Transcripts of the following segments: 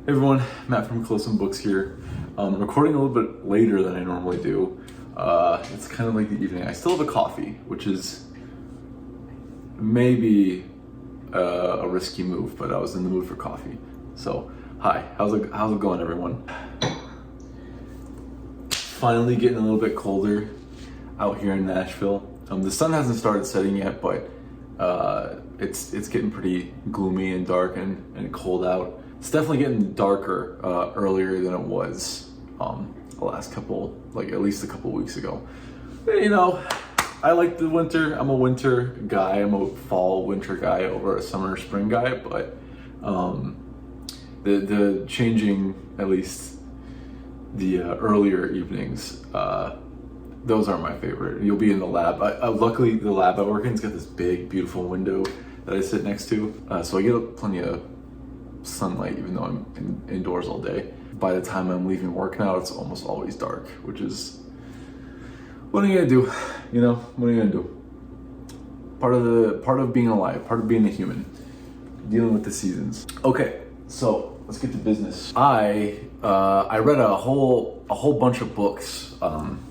Hey everyone, Matt from Close and Books here. I'm recording a little bit later than I normally do. It's kind of like the evening. I still have a coffee, which is maybe a risky move, but I was in the mood for coffee. So, hi, how's it going, everyone? Finally getting a little bit colder out here in Nashville. The sun hasn't started setting yet, but it's getting pretty gloomy and dark and cold out. It's definitely getting darker earlier than it was the last couple, like at least a couple weeks ago. But, you know, I like the winter. I'm a winter guy. I'm a fall winter guy over a summer spring guy. But the changing, at least the earlier evenings, those are my favorite. You'll be in the lab. Luckily, the lab I work in's got this big, beautiful window that I sit next to, so I get plenty of sunlight even though I'm indoors all day. By the time I'm leaving work now, it's almost always dark, which is, what are you gonna do? You know, what are you gonna do? Part of being alive, part of being a human, dealing with the seasons. Okay, so let's get to business. I read a whole bunch of books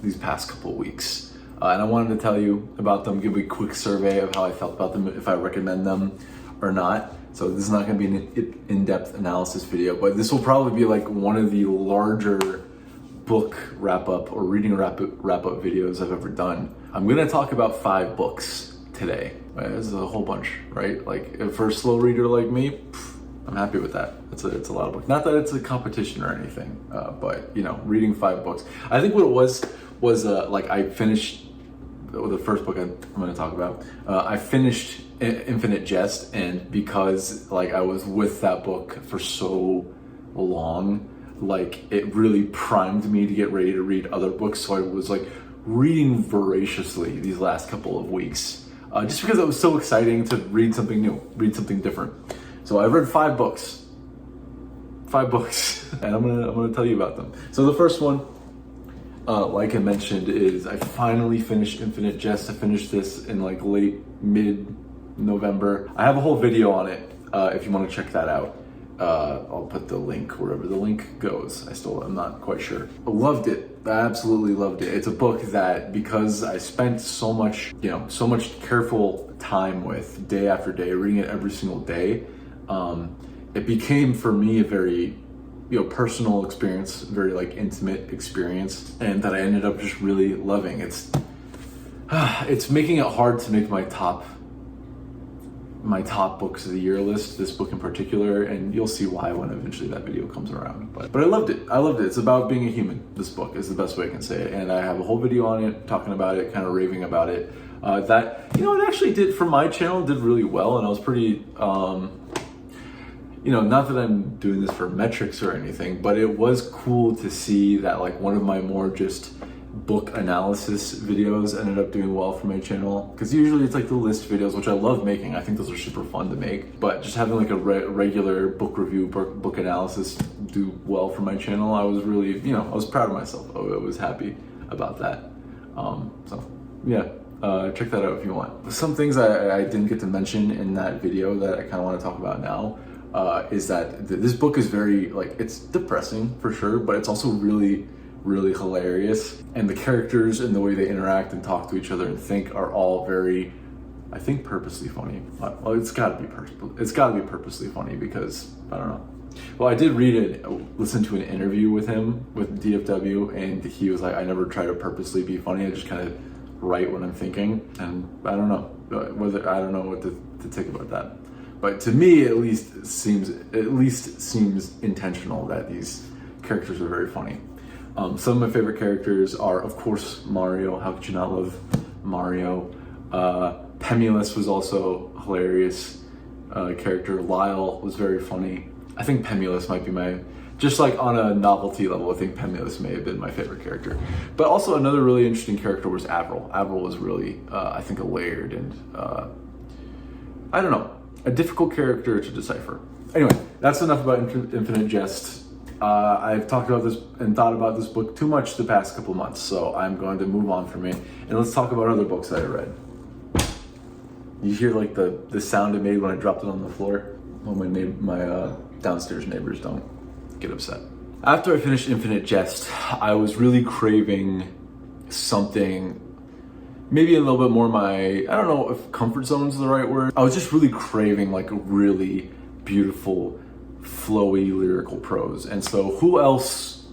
these past couple of weeks, and I wanted to tell you about them, give you a quick survey of how I felt about them, if I recommend them or not. So this is not going to be an in-depth analysis video, but this will probably be like one of the larger book wrap-up or reading wrap-up videos I've ever done. I'm going to talk about 5 books today. This is a whole bunch, right? Like, for a slow reader like me, I'm happy with that. It's a lot of books. Not that it's a competition or anything, but, you know, reading 5 books. I think what it was like I finished the first book I'm going to talk about. I finished Infinite Jest, and because like I was with that book for so long, like it really primed me to get ready to read other books. So I was like reading voraciously these last couple of weeks, just because it was so exciting to read something new, read something different. So I read 5 books, and I'm gonna tell you about them. So the first one, like I mentioned, is I finally finished Infinite Jest. I finished this in like mid-November. I have a whole video on it if you want to check that out. I'll put the link wherever the link goes. I'm not quite sure. I loved it. I absolutely loved it. It's a book that, because I spent so much careful time with, day after day, reading it every single day, it became for me a very personal experience, very like intimate experience, and that I ended up just really loving. It's making it hard to make my top books of the year list, this book in particular, and you'll see why when eventually that video comes around. But I loved it. It's about being a human. This book is the best way I can say it, and I have a whole video on it, talking about it, kind of raving about it. That it actually did, for my channel, did really well, and I was pretty not that I'm doing this for metrics or anything, but it was cool to see that like one of my more just book analysis videos ended up doing well for my channel. Because usually it's like the list videos, which I love making. I think those are super fun to make. But just having like a regular book review, book analysis do well for my channel, I was really, I was proud of myself. I was happy about that. So yeah. Check that out if you want. Some things I didn't get to mention in that video that I kind of want to talk about now is that this book is very, like, it's depressing for sure, but it's also really, really hilarious. And the characters and the way they interact and talk to each other and think are all very, I think, purposely funny. Well, it's gotta be purposely funny, because, I don't know. Well, I did listen to an interview with him, with DFW, and he was like, I never try to purposely be funny, I just kind of write what I'm thinking, and I don't know what to think about that. But to me, at least seems intentional that these characters are very funny. Some of my favorite characters are, of course, Mario. How could you not love Mario? Pemulus was also a hilarious character. Lyle was very funny. I think Pemulus might be just like on a novelty level, I think Pemulus may have been my favorite character. But also another really interesting character was Avril. Avril was really, I think, a layered and, I don't know, a difficult character to decipher. Anyway, that's enough about Infinite Jest. I've talked about this and thought about this book too much the past couple months, so I'm going to move on from it, and let's talk about other books that I read. You hear like the sound it made when I dropped it on the floor? Well, my downstairs neighbors don't. get upset. After I finished Infinite Jest, I was really craving something maybe a little bit more I don't know if comfort zone is the right word. I was just really craving like a really beautiful, flowy lyrical prose. And so who else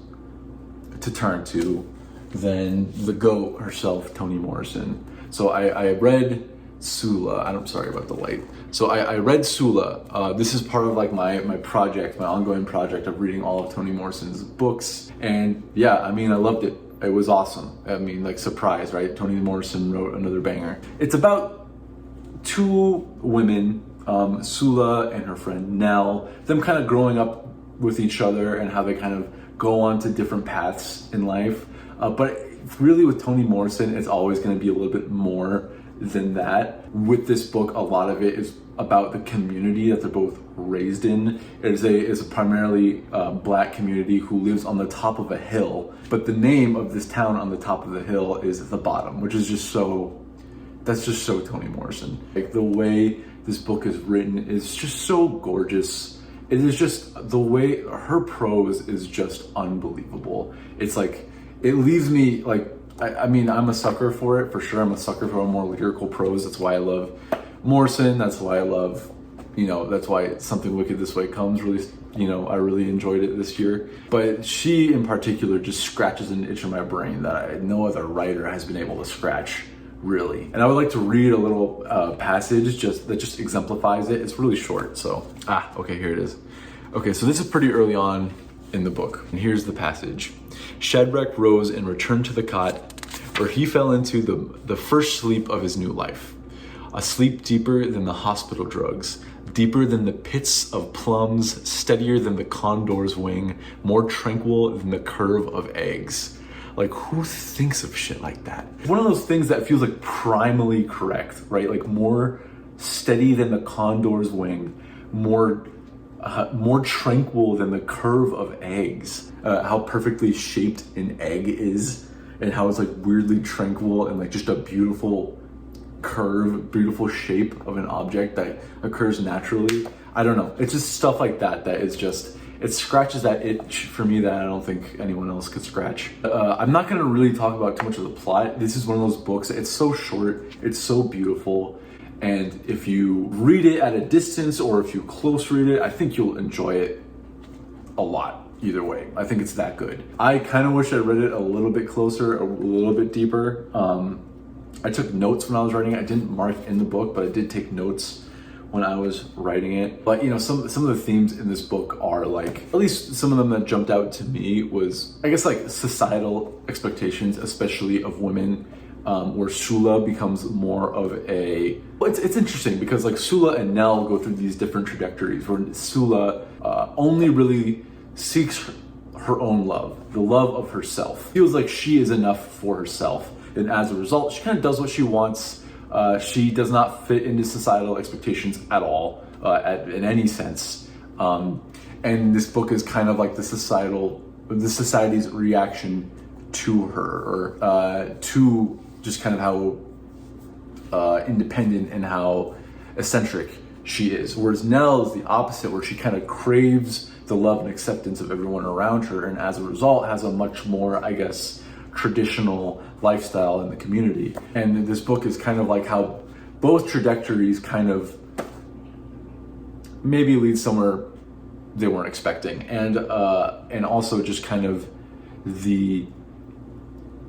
to turn to than the GOAT herself, Toni Morrison. So I read Sula. I'm sorry about the light. So I read Sula. This is part of like my project, my ongoing project of reading all of Toni Morrison's books. And yeah, I mean, I loved it. It was awesome. I mean, like, surprise, right? Toni Morrison wrote another banger. It's about two women, Sula and her friend Nell, them kind of growing up with each other and how they kind of go on to different paths in life. But really with Toni Morrison, it's always going to be a little bit more than that. With this book, a lot of it is about the community that they're both raised in. It is a primarily black community who lives on the top of a hill, but the name of this town on the top of the hill is The Bottom, which is just so, that's just so Toni Morrison. Like, the way this book is written is just so gorgeous. It is just, the way her prose is just unbelievable. It's like, it leaves me like, I mean, I'm a sucker for it, for sure. I'm a sucker for a more lyrical prose. That's why I love Morrison. That's why I love, that's why Something Wicked This Way Comes really, I really enjoyed it this year. But she in particular just scratches an itch in my brain that no other writer has been able to scratch, really. And I would like to read a little passage that just exemplifies it. It's really short, so, okay, here it is. Okay, so this is pretty early on in the book. And here's the passage. Shadrach rose and returned to the cot where he fell into the first sleep of his new life. A sleep deeper than the hospital drugs, deeper than the pits of plums, steadier than the condor's wing, more tranquil than the curve of eggs. Like, who thinks of shit like that? One of those things that feels like primally correct, right? Like, more steady than the condor's wing, more tranquil than the curve of eggs. How perfectly shaped an egg is, and how it's like weirdly tranquil and like just a beautiful curve, beautiful shape of an object that occurs naturally. I don't know. It's just stuff like that is just, it scratches that itch for me that I don't think anyone else could scratch. I'm not going to really talk about too much of the plot. This is one of those books. It's so short. It's so beautiful. And if you read it at a distance or if you close read it, I think you'll enjoy it a lot. Either way, I think it's that good. I kind of wish I read it a little bit closer, a little bit deeper. I took notes when I was writing it. I didn't mark in the book, but I did take notes when I was writing it. But some of the themes in this book are like, at least some of them that jumped out to me was, I guess, like societal expectations, especially of women. Where Sula becomes more of a... Well, it's interesting because like Sula and Nell go through these different trajectories where Sula only really seeks her own love, the love of herself. Feels like she is enough for herself. And as a result, she kind of does what she wants. She does not fit into societal expectations at all, in any sense. And this book is kind of like the society's reaction to her, or to just kind of how independent and how eccentric she is. Whereas Nell is the opposite, where she kind of craves the love and acceptance of everyone around her, and as a result has a much more, I guess, traditional lifestyle in the community. And this book is kind of like how both trajectories kind of maybe lead somewhere they weren't expecting, and also just kind of the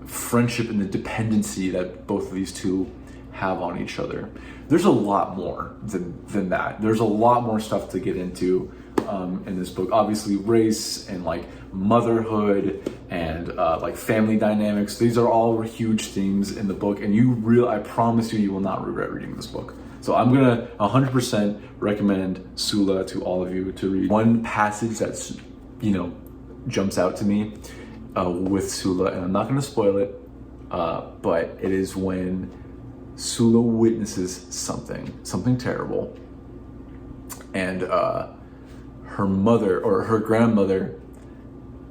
friendship and the dependency that both of these two have on each other. There's a lot more than that. There's a lot more stuff to get into in this book. Obviously, race and like motherhood and like family dynamics. These are all huge themes in the book, and I promise you will not regret reading this book. So I'm gonna 100% recommend Sula to all of you to read. One passage that's, jumps out to me with Sula, and I'm not gonna spoil it, but it is when Sula witnesses something terrible, and her mother or her grandmother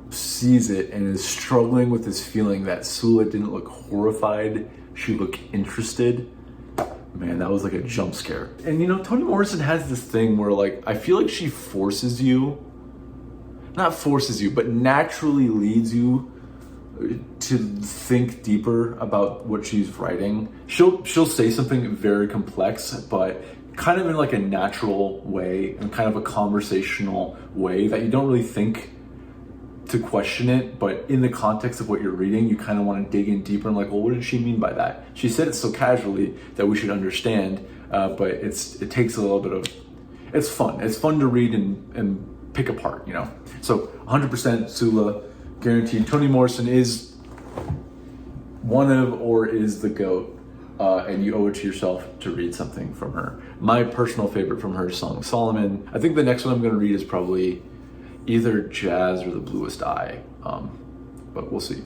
sees it and is struggling with this feeling that Sula didn't look horrified, she looked interested. Man, that was like a jump scare. And Toni Morrison has this thing where like, I feel like she forces you not forces you, but naturally leads you to think deeper about what she's writing. She'll say something very complex, but kind of in like a natural way and kind of a conversational way that you don't really think to question it, but in the context of what you're reading, you kind of want to dig in deeper and like, well, what did she mean by that? She said it so casually that we should understand, but it takes a little bit of, it's fun. It's fun to read and pick apart, you know? So 100% Sula, guaranteed. Toni Morrison is one of, or is the GOAT, and you owe it to yourself to read something from her. My personal favorite from her is Song of Solomon. I think the next one I'm going to read is probably either Jazz or The Bluest Eye, but we'll see.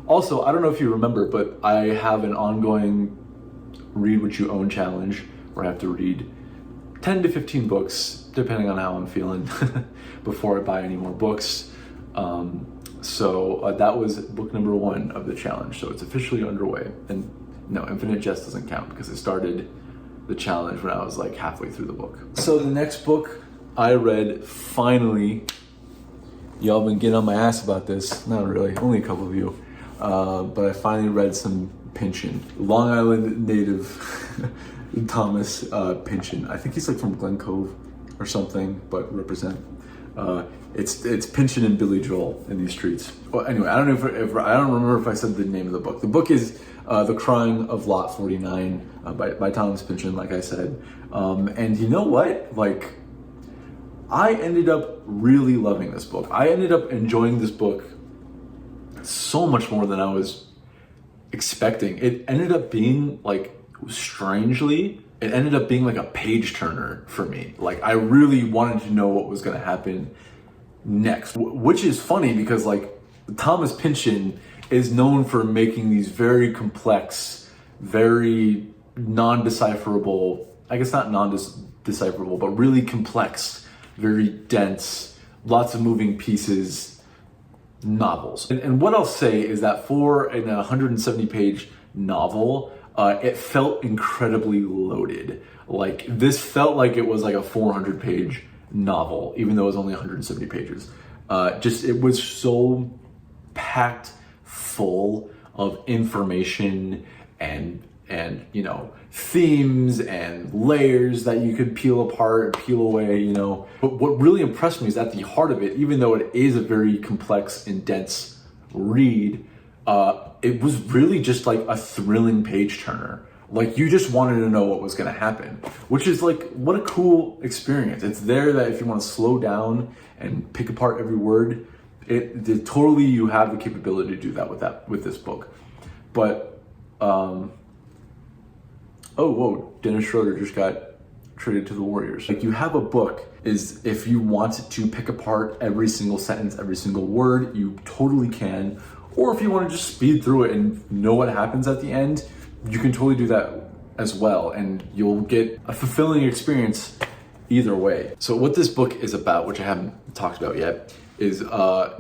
Also, I don't know if you remember, but I have an ongoing Read What You Own challenge where I have to read 10 to 15 books, depending on how I'm feeling, before I buy any more books. So that was book number 1 of the challenge. So it's officially underway. And no, Infinite Jest doesn't count because it started the challenge when I was like halfway through the book. So the next book I read, finally, y'all been getting on my ass about this. Not really, only a couple of you. But I finally read some Pynchon. Long Island native Thomas Pynchon. I think he's like from Glen Cove or something, but represent. It's Pynchon and Billy Joel in these streets. Well, anyway, I don't know if I don't remember if I said the name of the book. The book is The Crying of Lot 49 by Thomas Pynchon, like I said. And you know what? Like, I ended up really loving this book. I ended up enjoying this book so much more than I was expecting. It ended up being like, strangely, it ended up being like a page turner for me. Like, I really wanted to know what was going to happen next, which is funny because like Thomas Pynchon is known for making these very complex, very non-decipherable, I guess not non-decipherable, but really complex, very dense, lots of moving pieces novels. And what I'll say is that for a 170-page novel, it felt incredibly loaded. Like, this felt like it was like a 400-page novel, even though it was only 170 pages. It was so packed full of information and you know, themes and layers that you could peel apart and peel away, you know. But what really impressed me is at the heart of it, even though it is a very complex and dense read, it was really just like a thrilling page turner. Like, you just wanted to know what was going to happen, which is like, what a cool experience. It's there that if you want to slow down and pick apart every word, totally you have the capability to do that with this book. But, oh, whoa, Dennis Schroeder just got traded to the Warriors. Like, you have a book, is if you want to pick apart every single sentence, every single word, you totally can. Or if you want to just speed through it and know what happens at the end, you can totally do that as well, and you'll get a fulfilling experience either way. So what this book is about, which I haven't talked about yet, is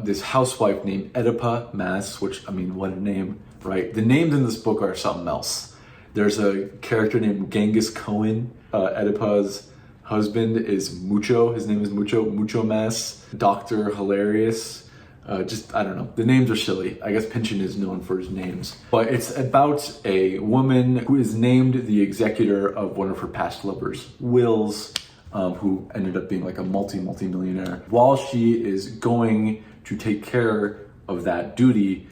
this housewife named Oedipa Maas, which, I mean, what a name, right? The names in this book are something else. There's a character named Genghis Cohen. Oedipa's husband is Mucho. His name is Mucho Maas. Dr. Hilarious. I don't know. The names are silly. I guess Pynchon is known for his names. But it's about a woman who is named the executor of one of her past lovers' wills, who ended up being like a multi-millionaire. While she is going to take care of that duty,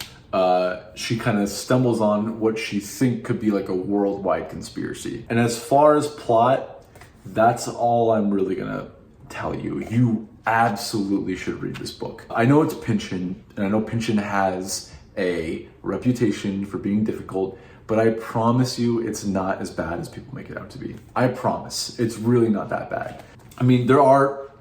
she kind of stumbles on what she thinks could be like a worldwide conspiracy. And as far as plot, that's all I'm really gonna tell you. You absolutely should read this book. I know it's Pynchon, and I know Pynchon has a reputation for being difficult, but I promise you it's not as bad as people make it out to be. I promise. It's really not that bad. I mean,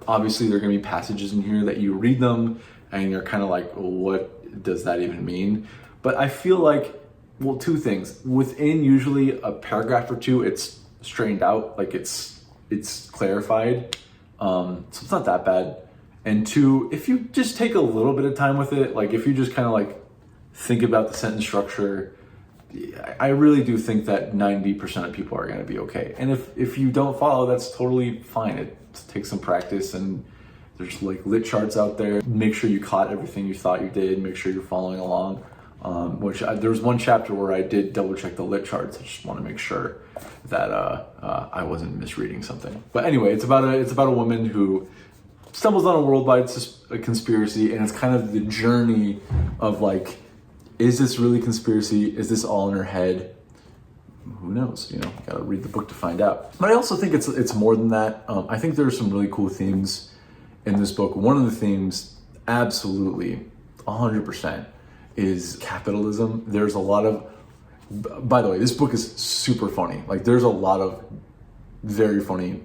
obviously there are gonna be passages in here that you read them and you're kind of like, well, what does that even mean? But I feel like, well, two things. Within usually a paragraph or two, it's straightened out, like it's clarified. So it's not that bad. And two, if you just take a little bit of time with it, like if you just kind of like think about the sentence structure, I really do think that 90% of people are going to be okay. And if you don't follow, that's totally fine. It takes some practice and There's like lit charts out there. Make sure you caught everything you thought you did. Make sure you're following along. There was one chapter where I did double check the lit charts. I just want to make sure that I wasn't misreading something. But anyway, it's about a woman who stumbles on a worldwide conspiracy, and it's kind of the journey of like, is this really conspiracy? Is this all in her head? Who knows? You know, gotta read the book to find out. But I also think it's more than that. I think there are some really cool themes in this book. One of the themes, absolutely, 100%, is capitalism. There's a lot of, by the way, this book is super funny. Like, there's a lot of very funny,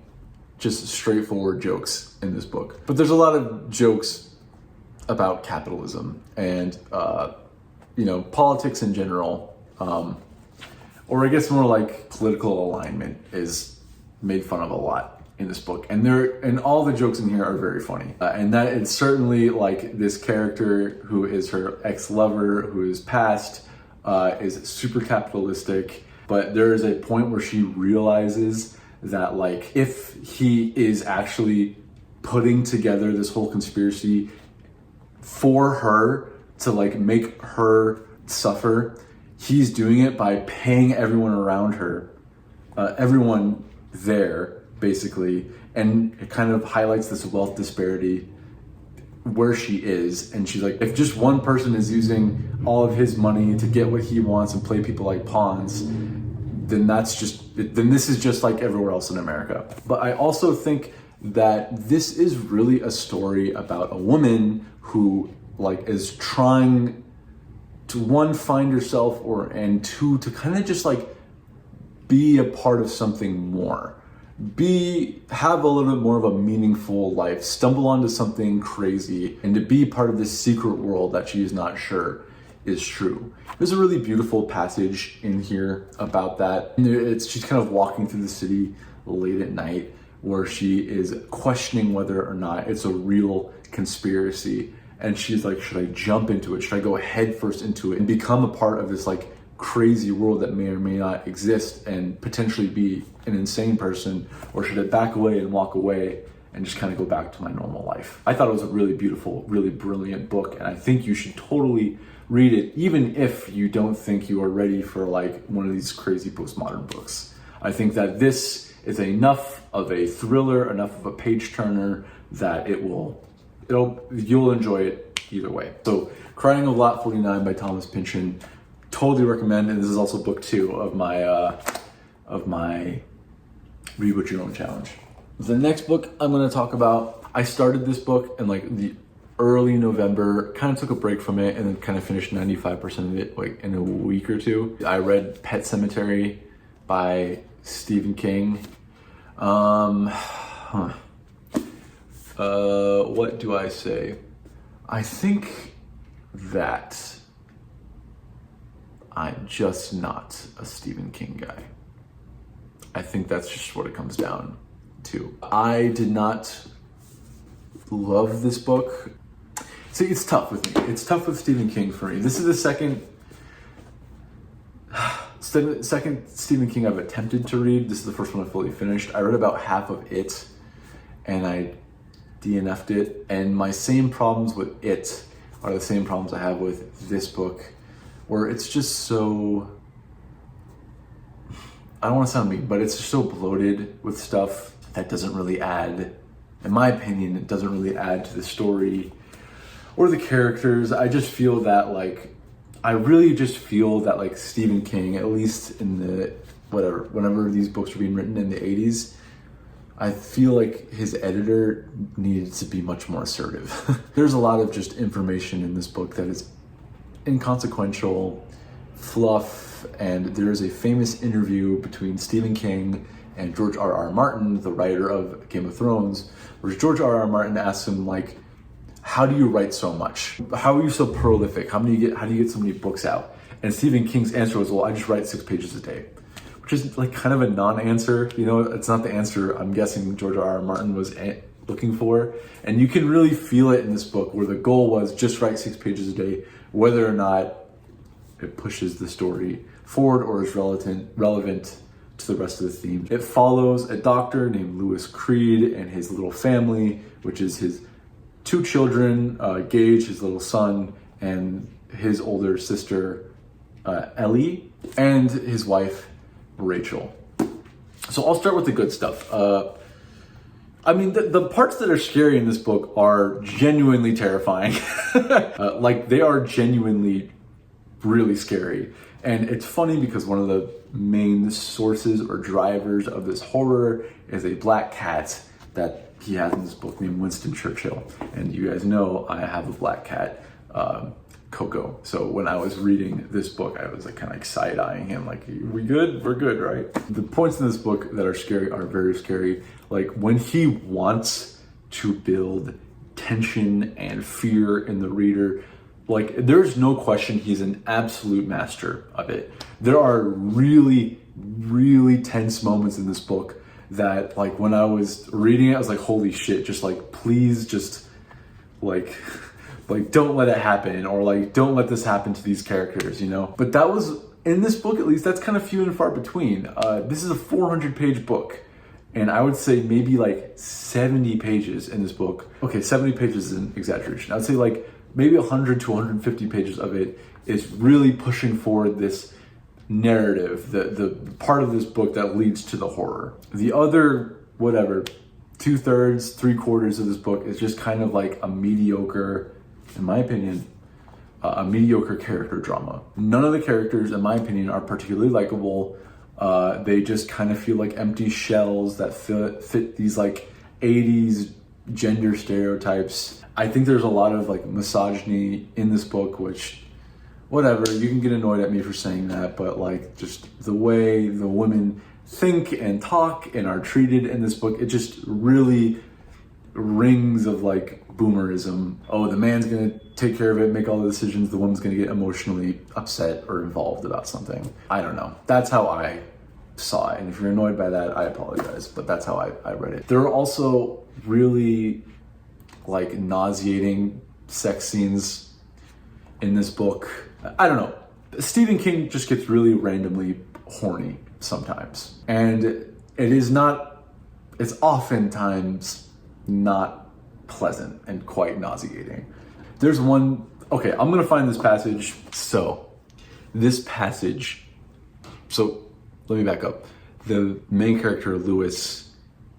just straightforward jokes in this book. But there's a lot of jokes about capitalism and, you know, politics in general. Or I guess more like political alignment is made fun of a lot in this book. And all the jokes in here are very funny. And that it's certainly like this character who is her ex-lover, who is passed, is super capitalistic. But there is a point where she realizes that like, if he is actually putting together this whole conspiracy for her to like make her suffer, he's doing it by paying everyone around her, everyone there, basically, and it kind of highlights this wealth disparity where she is. And she's like, if just one person is using all of his money to get what he wants and play people like pawns, then this is just like everywhere else in America. But I also think that this is really a story about a woman who like is trying to, one, find herself, and two, to kind of just like be a part of something more. Have a little bit more of a meaningful life, stumble onto something crazy, and to be part of this secret world that she is not sure is true. There's a really beautiful passage in here about that. She's kind of walking through the city late at night where she is questioning whether or not it's a real conspiracy. And she's like, should I jump into it? Should I go headfirst into it and become a part of this like crazy world that may or may not exist and potentially be an insane person? Or should I back away and walk away and just kind of go back to my normal life? I thought it was a really beautiful, really brilliant book. And I think you should totally read it, even if you don't think you are ready for like one of these crazy postmodern books. I think that this is enough of a thriller, enough of a page turner that you'll enjoy it either way. So Crying of Lot 49 by Thomas Pynchon, totally recommend. And this is also book 2 of my Read What You Own challenge. The next book I'm going to talk about, I started this book in like the early November, kind of took a break from it, and then kind of finished 95% of it like in a week or two. I read Pet Sematary by Stephen King. What do I say? I think that I'm just not a Stephen King guy. I think that's just what it comes down to. I did not love this book. See, it's tough with me. It's tough with Stephen King for me. This is the second Stephen King I've attempted to read. This is the first one I fully finished. I read about half of it and I DNF'd it. And my same problems with it are the same problems I have with this book, where it's just so, I don't want to sound mean, but it's just so bloated with stuff that doesn't really add, in my opinion, it doesn't really add to the story or the characters. I just feel that like, I really just feel that like Stephen King, at least in the, whenever these books were being written in the 80s, I feel like his editor needed to be much more assertive. There's a lot of just information in this book that is inconsequential, fluff, and there's a famous interview between Stephen King and George R.R. Martin, the writer of Game of Thrones, where George R.R. Martin asks him like, how do you write so much? How are you so prolific? How do you get so many books out? And Stephen King's answer was, well, I just write 6 pages a day, which is like kind of a non-answer. You know, it's not the answer I'm guessing George R.R. Martin was looking for. And you can really feel it in this book, where the goal was just write 6 pages a day, whether or not it pushes the story forward or is relevant to the rest of the theme. It follows a doctor named Lewis Creed and his little family, which is his two children, Gage, his little son, and his older sister, Ellie, and his wife, Rachel. So I'll start with the good stuff. I mean, the parts that are scary in this book are genuinely terrifying. Like, they are genuinely really scary. And it's funny because one of the main sources or drivers of this horror is a black cat that he has in this book named Winston Churchill. And you guys know I have a black cat, Coco. So when I was reading this book, I was like kind of like side-eyeing him, like, we good? We're good, right? The points in this book that are scary are very scary. Like, when he wants to build tension and fear in the reader, like, there's no question he's an absolute master of it. There are really, really tense moments in this book that, like, when I was reading it, I was like, holy shit, just like, please just like don't let it happen, or like, don't let this happen to these characters, you know? But that was, in this book at least, that's kind of few and far between. This is a 400-page book, and I would say maybe like 70 pages in this book. Okay, 70 pages is an exaggeration. I'd say like maybe 100 to 150 pages of it is really pushing forward this narrative, the part of this book that leads to the horror. The other, whatever, 2/3, 3/4 of this book is just kind of like a mediocre, in my opinion, a mediocre character drama. None of the characters, in my opinion, are particularly likable. They just kind of feel like empty shells that fit these like 80s gender stereotypes. I think there's a lot of like misogyny in this book, which, whatever, you can get annoyed at me for saying that, but like, just the way the women think and talk and are treated in this book, it just really rings of like boomerism. Oh, the man's gonna take care of it, make all the decisions, the woman's gonna get emotionally upset or involved about something. I don't know. That's how I saw it. And if you're annoyed by that, I apologize, but that's how I read it. There are also really like nauseating sex scenes in this book. I don't know. Stephen King just gets really randomly horny sometimes. And it's oftentimes not pleasant and quite nauseating. There's one, okay, I'm gonna find this passage. So let me back up. The main character, Lewis,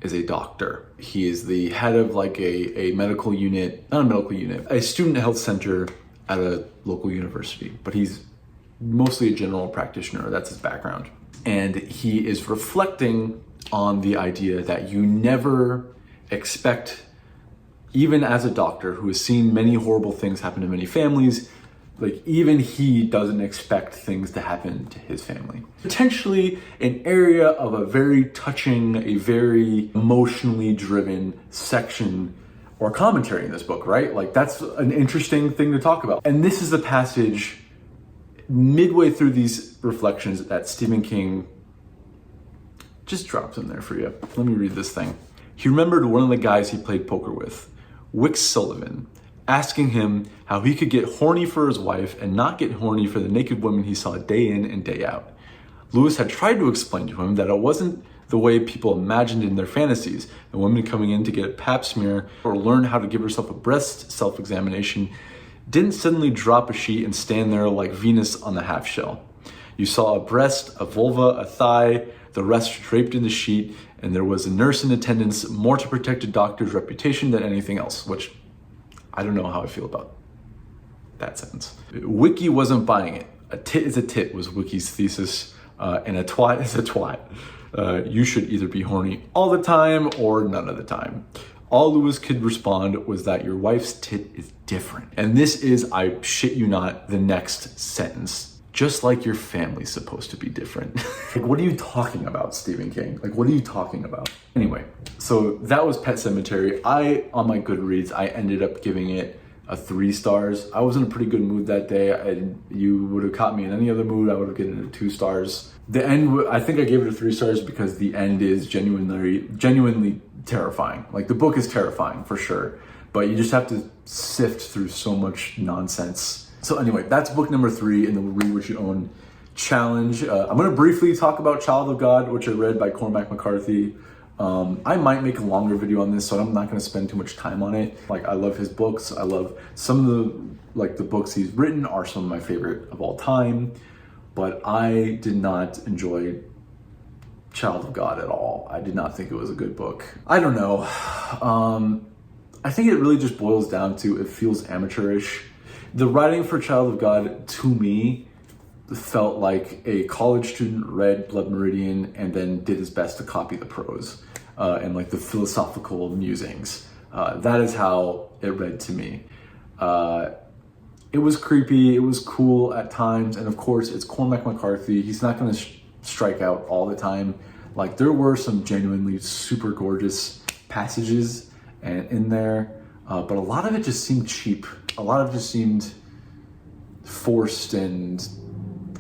is a doctor. He is the head of like a medical unit, not a medical unit, a student health center at a local university, but he's mostly a general practitioner. That's his background. And he is reflecting on the idea that you never expect, even as a doctor who has seen many horrible things happen to many families, like even he doesn't expect things to happen to his family. Potentially an area of a very touching, a very emotionally driven section or commentary in this book, right? Like, that's an interesting thing to talk about. And this is the passage midway through these reflections that Stephen King just drops in there for you. Let me read this thing. He remembered one of the guys he played poker with, Wick Sullivan, asking him how he could get horny for his wife and not get horny for the naked women he saw day in and day out. Lewis had tried to explain to him that it wasn't the way people imagined in their fantasies, a woman coming in to get a pap smear or learn how to give herself a breast self-examination didn't suddenly drop a sheet and stand there like Venus on the half shell. You saw a breast, a vulva, a thigh, the rest draped in the sheet, and there was a nurse in attendance, more to protect a doctor's reputation than anything else, which I don't know how I feel about that sentence. Wiki wasn't buying it. A tit is a tit was Wiki's thesis, and a twat is a twat. You should either be horny all the time or none of the time. All Lewis could respond was that your wife's tit is different. And this is, I shit you not, the next sentence. Just like your family's supposed to be different. Like, what are you talking about, Stephen King? Like, what are you talking about? Anyway, so that was Pet Sematary. On my Goodreads, I ended up giving it a 3 stars. I was in a pretty good mood that day. You would have caught me in any other mood, I would have given it a 2 stars. The end, I think I gave it a 3 stars because the end is genuinely terrifying. Like, the book is terrifying for sure, but you just have to sift through so much nonsense. So anyway, that's book number 3 in the Read What You Own challenge. I'm going to briefly talk about Child of God, which I read by Cormac McCarthy. I might make a longer video on this, so I'm not going to spend too much time on it. Like, I love his books. I love some of the books he's written are some of my favorite of all time, but I did not enjoy Child of God at all. I did not think it was a good book. I don't know. I think it really just boils down to, it feels amateurish. The writing for Child of God, to me, felt like a college student read Blood Meridian and then did his best to copy the prose and like the philosophical musings. That is how it read to me. It was creepy, it was cool at times, and of course it's Cormac McCarthy. He's not gonna strike out all the time. Like, there were some genuinely super gorgeous passages in there, but a lot of it just seemed cheap. A lot of it just seemed forced, and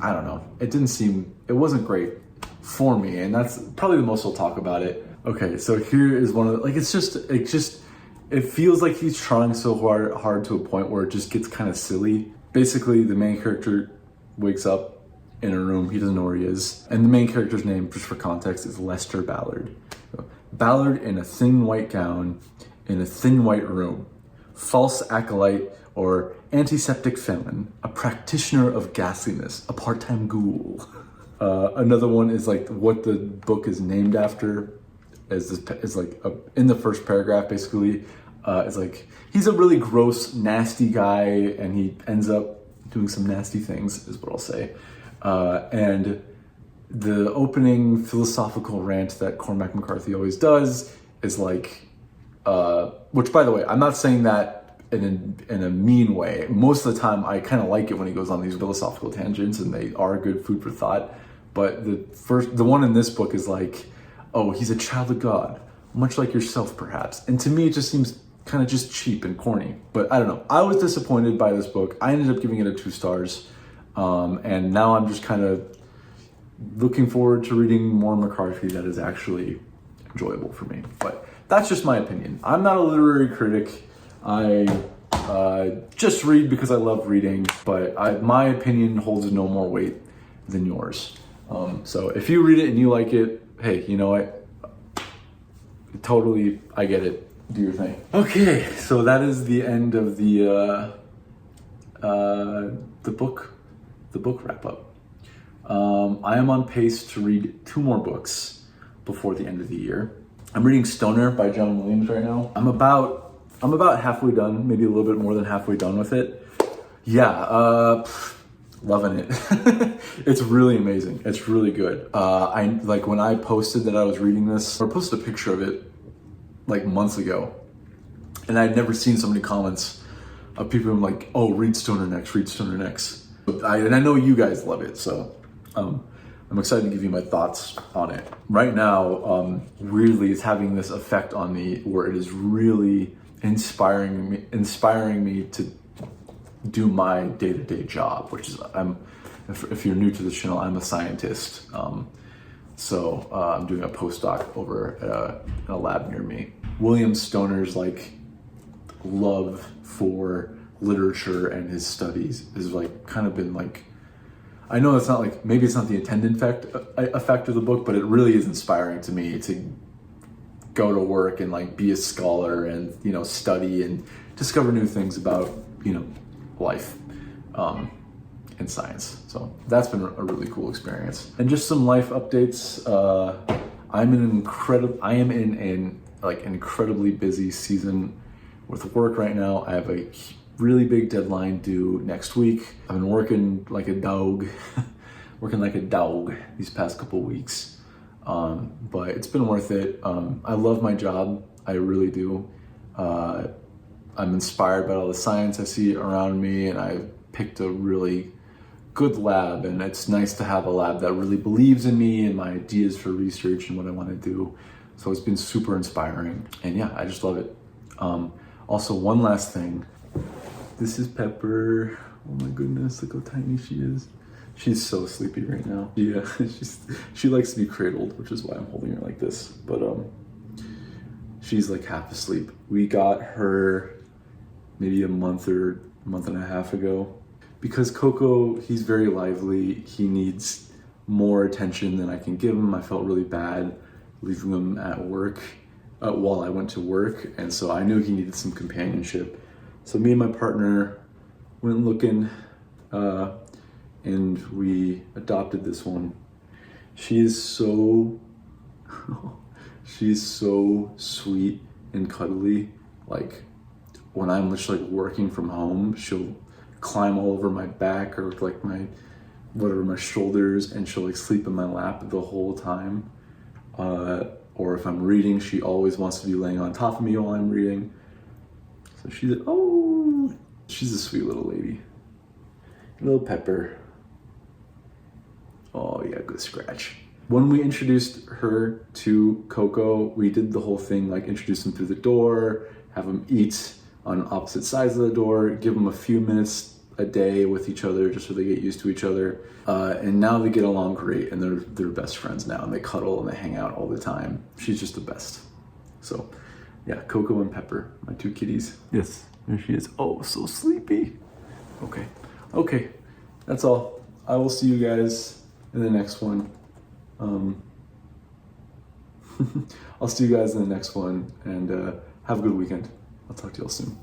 I don't know. It wasn't great for me, and that's probably the most I'll talk about it. Okay, so here is one of the, like, it feels like he's trying so hard to a point where it just gets kind of silly. Basically, the main character wakes up in a room, he doesn't know where he is, and the main character's name, just for context, is Lester Ballard. So, Ballard in a thin white gown, in a thin white room, false acolyte or antiseptic felon, a practitioner of ghastliness, a part-time ghoul. Another one is like what the book is named after, is like in the first paragraph, basically, is like, he's a really gross, nasty guy, and he ends up doing some nasty things, is what I'll say. And the opening philosophical rant that Cormac McCarthy always does is like, which, by the way, I'm not saying that in a mean way. Most of the time, I kind of like it when he goes on these philosophical tangents, and they are good food for thought. But the one in this book is like, oh, he's a child of God, much like yourself, perhaps. And to me, it just seems kind of just cheap and corny. But I don't know. I was disappointed by this book. I ended up giving it a 2 stars. And now I'm just kind of looking forward to reading more McCarthy that is actually enjoyable for me. But that's just my opinion. I'm not a literary critic. I just read because I love reading, but my opinion holds no more weight than yours. So if you read it and you like it, hey, you know what? Totally, I get it. Do your thing. Okay, so that is the end of the book wrap up. I am on pace to read 2 more books before the end of the year. I'm reading Stoner by John Williams right now. I'm about halfway done, maybe a little bit more than halfway done with it. Yeah, loving it. It's really amazing. It's really good. I like when I posted that I was reading this, or posted a picture of it like months ago, and I'd never seen so many comments of people who like, oh, read Stoner next, read Stoner next. And I know you guys love it, so I'm excited to give you my thoughts on it. Right now, weirdly, it's having this effect on me where it is really inspiring me to do my day-to-day job, which is, if you're new to this channel, I'm a scientist. So I'm doing a postdoc over in a lab near me. William Stoner's like love for literature and his studies has like kind of been like, I know it's not like, maybe it's not the intended effect of the book, but it really is inspiring to me to go to work and like be a scholar and, you know, study and discover new things about, you know, life and science. So that's been a really cool experience. And just some life updates. I am in an incredibly busy season with work right now. I have a really big deadline due next week. I've been working like a dog, these past couple weeks. But it's been worth it. I love my job. I really do. I'm inspired by all the science I see around me, and I picked a really good lab, and it's nice to have a lab that really believes in me and my ideas for research and what I want to do. So it's been super inspiring, and yeah, I just love it. Also, one last thing. This is Pepper. Oh my goodness, look how tiny she is. She's so sleepy right now. Yeah, she likes to be cradled, which is why I'm holding her like this. But she's like half asleep. We got her maybe a month and a half ago. Because Coco, he's very lively. He needs more attention than I can give him. I felt really bad leaving him at work while I went to work, and so I knew he needed some companionship. So me and my partner went looking, and we adopted this one. She's so sweet and cuddly. Like when I'm just like working from home, she'll climb all over my back or like my shoulders, and she'll like sleep in my lap the whole time. Or if I'm reading, she always wants to be laying on top of me while I'm reading. So she's a sweet little lady. Little Pepper. Oh yeah, good scratch. When we introduced her to Coco, we did the whole thing, like introduce them through the door, have them eat on opposite sides of the door, give them a few minutes a day with each other just so they get used to each other. And now they get along great, and they're best friends now, and they cuddle and they hang out all the time. She's just the best. So yeah, Coco and Pepper, my two kitties. Yes, there she is. Oh, so sleepy. Okay, that's all. I will see you guys in the next one. I'll see you guys in the next one, and have a good weekend. I'll talk to y'all soon.